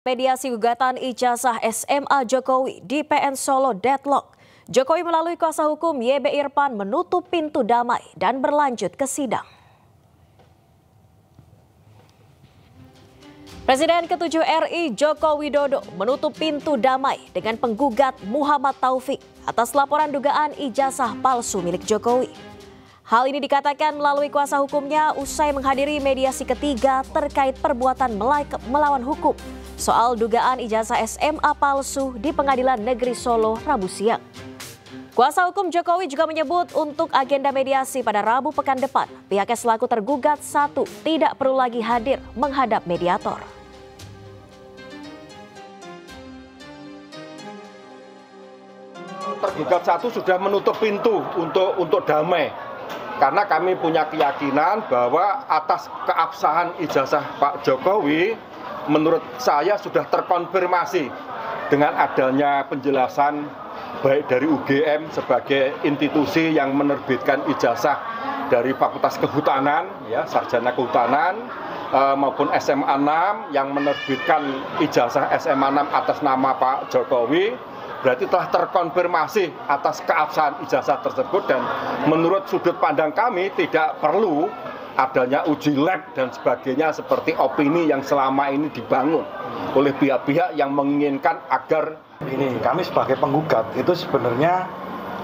Mediasi gugatan ijazah SMA Jokowi di PN Solo deadlock. Jokowi melalui kuasa hukum YB Irfan menutup pintu damai dan berlanjut ke sidang. Presiden ke-7 RI Joko Widodo menutup pintu damai dengan penggugat Muhammad Taufik atas laporan dugaan ijazah palsu milik Jokowi. Hal ini dikatakan melalui kuasa hukumnya usai menghadiri mediasi ketiga terkait perbuatan melawan hukum soal dugaan ijazah SMA palsu di Pengadilan Negeri Solo Rabu siang. Kuasa hukum Jokowi juga menyebut untuk agenda mediasi pada Rabu pekan depan, pihaknya selaku tergugat satu tidak perlu lagi hadir menghadap mediator. Tergugat satu sudah menutup pintu untuk damai. Karena kami punya keyakinan bahwa atas keabsahan ijazah Pak Jokowi, menurut saya sudah terkonfirmasi dengan adanya penjelasan baik dari UGM sebagai institusi yang menerbitkan ijazah dari Fakultas Kehutanan, ya, Sarjana Kehutanan, maupun SMA 6 yang menerbitkan ijazah SMA 6 atas nama Pak Jokowi. Berarti telah terkonfirmasi atas keabsahan ijazah tersebut, dan menurut sudut pandang kami tidak perlu adanya uji lab dan sebagainya seperti opini yang selama ini dibangun oleh pihak-pihak yang menginginkan agar ini. Kami sebagai penggugat itu sebenarnya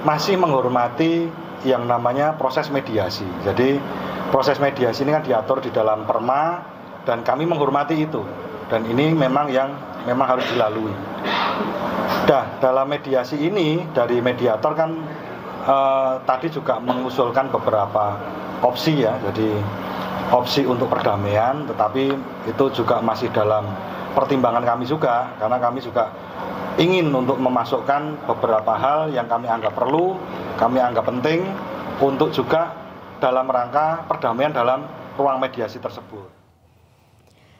masih menghormati yang namanya proses mediasi. Jadi proses mediasi ini kan diatur di dalam perma dan kami menghormati itu, dan ini memang harus dilalui. Nah, dalam mediasi ini dari mediator kan tadi juga mengusulkan beberapa opsi, ya. Jadi opsi untuk perdamaian, tetapi itu juga masih dalam pertimbangan kami juga, karena kami juga ingin untuk memasukkan beberapa hal yang kami anggap perlu, kami anggap penting untuk juga dalam rangka perdamaian dalam ruang mediasi tersebut.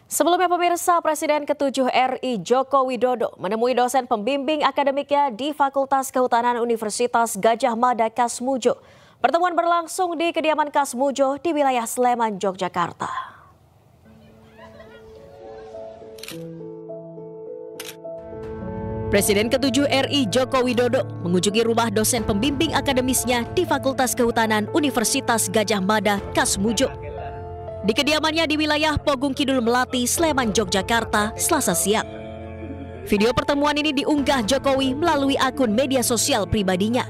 Sebelumnya pemirsa, Presiden ke-7 RI Joko Widodo menemui dosen pembimbing akademiknya di Fakultas Kehutanan Universitas Gadjah Mada Kasmujo. Pertemuan berlangsung di kediaman Kasmujo di wilayah Sleman, Yogyakarta. Presiden ke-7 RI Joko Widodo mengunjungi rumah dosen pembimbing akademisnya di Fakultas Kehutanan Universitas Gadjah Mada Kasmujo. Di kediamannya di wilayah Pogung Kidul Melati, Sleman, Yogyakarta, Selasa siang. Video pertemuan ini diunggah Jokowi melalui akun media sosial pribadinya.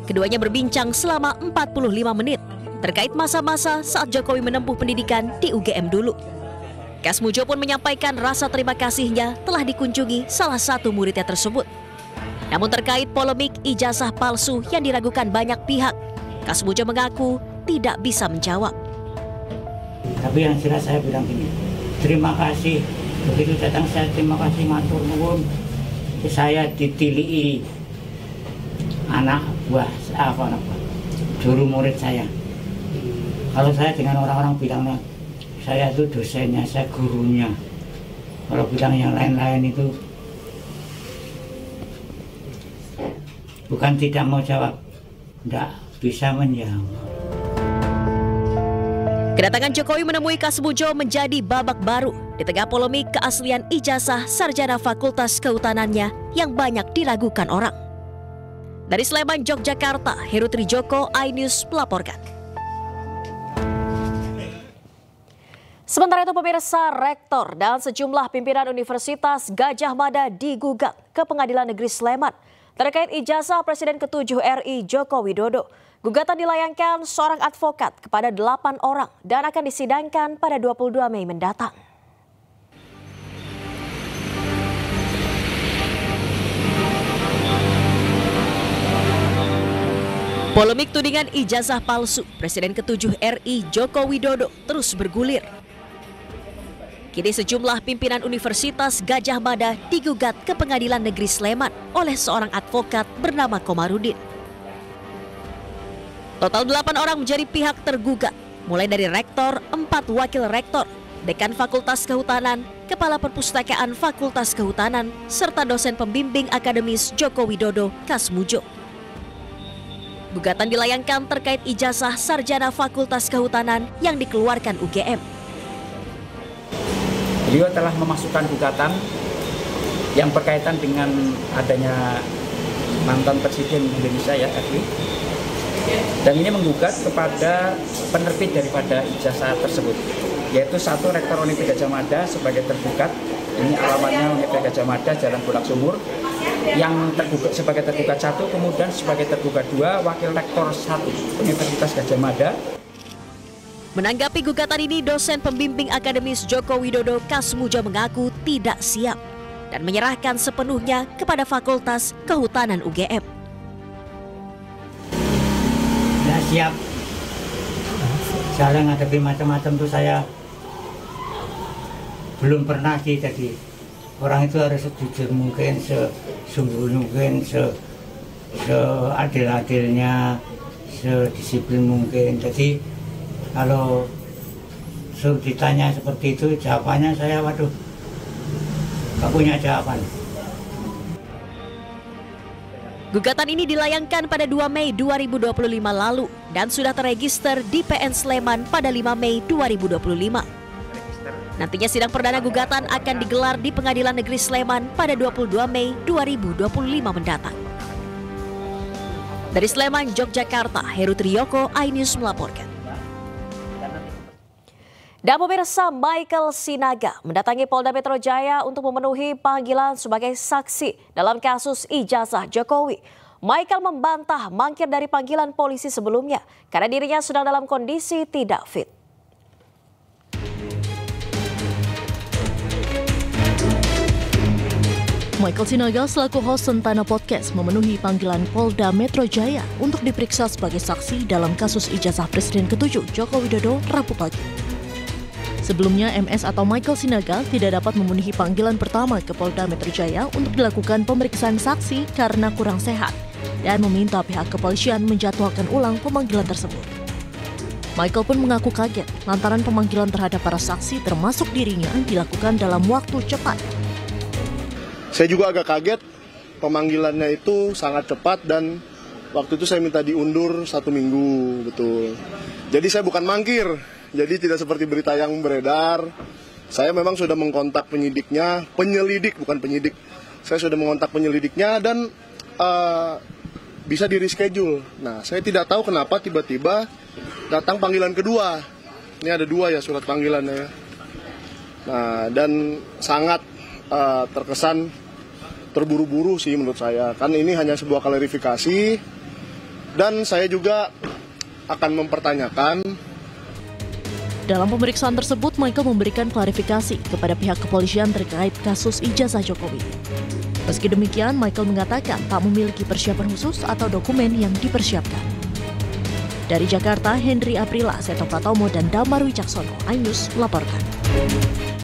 Keduanya berbincang selama 45 menit terkait masa-masa saat Jokowi menempuh pendidikan di UGM dulu. Kasmujo pun menyampaikan rasa terima kasihnya telah dikunjungi salah satu muridnya tersebut. Namun terkait polemik ijazah palsu yang diragukan banyak pihak, Kasmujo mengaku tidak bisa menjawab. Tapi yang jelas saya bilang gini, terima kasih. Begitu datang saya terima kasih, matur nuwun. Saya ditilii anak buah juru murid saya. Kalau saya dengan orang-orang bilangnya saya itu dosennya, saya gurunya. Kalau bilang yang lain-lain itu bukan tidak mau jawab, tidak bisa menjawab. Kedatangan Jokowi menemui Kasmujo menjadi babak baru di tengah polemik keaslian ijazah sarjana Fakultas Kehutanannya yang banyak diragukan orang. Dari Sleman, Yogyakarta, Heru Trijoko, iNews melaporkan. Sementara itu pemirsa, rektor dan sejumlah pimpinan Universitas Gadjah Mada digugat ke Pengadilan Negeri Sleman terkait ijazah Presiden ke-7 RI Joko Widodo. Gugatan dilayangkan seorang advokat kepada 8 orang dan akan disidangkan pada 22 Mei mendatang. Polemik tudingan ijazah palsu Presiden ke-7 RI Joko Widodo terus bergulir. Kini sejumlah pimpinan Universitas Gadjah Mada digugat ke Pengadilan Negeri Sleman oleh seorang advokat bernama Komarudin. Total 8 orang menjadi pihak tergugat, mulai dari rektor, 4 wakil rektor, dekan Fakultas Kehutanan, kepala perpustakaan Fakultas Kehutanan, serta dosen pembimbing akademis Joko Widodo Kasmujo. Gugatan dilayangkan terkait ijazah sarjana Fakultas Kehutanan yang dikeluarkan UGM. Beliau telah memasukkan gugatan yang berkaitan dengan adanya mantan Presiden Indonesia ya, RI. Dan ini menggugat kepada penerbit daripada ijazah tersebut, yaitu satu Rektor Universitas Gadjah Mada sebagai tergugat. Ini alamatnya Universitas Gadjah Mada, Jalan Bulak Sumur. Yang tergugat sebagai tergugat 1, kemudian sebagai tergugat 2, Wakil Rektor 1 Universitas Gadjah Mada. Menanggapi gugatan ini, dosen pembimbing akademis Joko Widodo Kasmujo mengaku tidak siap dan menyerahkan sepenuhnya kepada Fakultas Kehutanan UGM. Tidak siap. Saya ngadepi macam-macam tuh saya belum pernah sih, jadi orang itu harus sejujur mungkin, sesungguh mungkin, seadil-adilnya, sedisiplin mungkin. Jadi kalau suruh ditanya seperti itu, jawabannya saya waduh, gak punya jawaban. Gugatan ini dilayangkan pada 2 Mei 2025 lalu dan sudah terregister di PN Sleman pada 5 Mei 2025. Nantinya sidang perdana gugatan akan digelar di Pengadilan Negeri Sleman pada 22 Mei 2025 mendatang. Dari Sleman, Yogyakarta, Heru Triyoko, iNews melaporkan. Dan pemirsa, Michael Sinaga mendatangi Polda Metro Jaya untuk memenuhi panggilan sebagai saksi dalam kasus ijazah Jokowi. Michael membantah mangkir dari panggilan polisi sebelumnya karena dirinya sedang dalam kondisi tidak fit. Michael Sinaga selaku host Sentana Podcast memenuhi panggilan Polda Metro Jaya untuk diperiksa sebagai saksi dalam kasus ijazah Presiden ke-7 Joko Widodo Rabu pagi. Sebelumnya, MS atau Michael Sinaga tidak dapat memenuhi panggilan pertama ke Polda Metro Jaya untuk dilakukan pemeriksaan saksi karena kurang sehat dan meminta pihak kepolisian menjadwalkan ulang pemanggilan tersebut. Michael pun mengaku kaget lantaran pemanggilan terhadap para saksi termasuk dirinya dilakukan dalam waktu cepat. Saya juga agak kaget, pemanggilannya itu sangat cepat dan waktu itu saya minta diundur 1 minggu, betul. Jadi saya bukan mangkir, jadi tidak seperti berita yang beredar. Saya memang sudah mengkontak penyidiknya, penyelidik bukan penyidik. Saya sudah mengontak penyelidiknya dan bisa di reschedule. Nah, saya tidak tahu kenapa tiba-tiba datang panggilan kedua. Ini ada 2 ya surat panggilannya. Nah, dan sangat terkesan terburu-buru sih menurut saya. Kan ini hanya sebuah klarifikasi dan saya juga akan mempertanyakan. Dalam pemeriksaan tersebut, Michael memberikan klarifikasi kepada pihak kepolisian terkait kasus ijazah Jokowi. Meski demikian, Michael mengatakan tak memiliki persiapan khusus atau dokumen yang dipersiapkan. Dari Jakarta, Henry Aprila, Seto Pratomo, dan Damar Wicaksono, iNews melaporkan.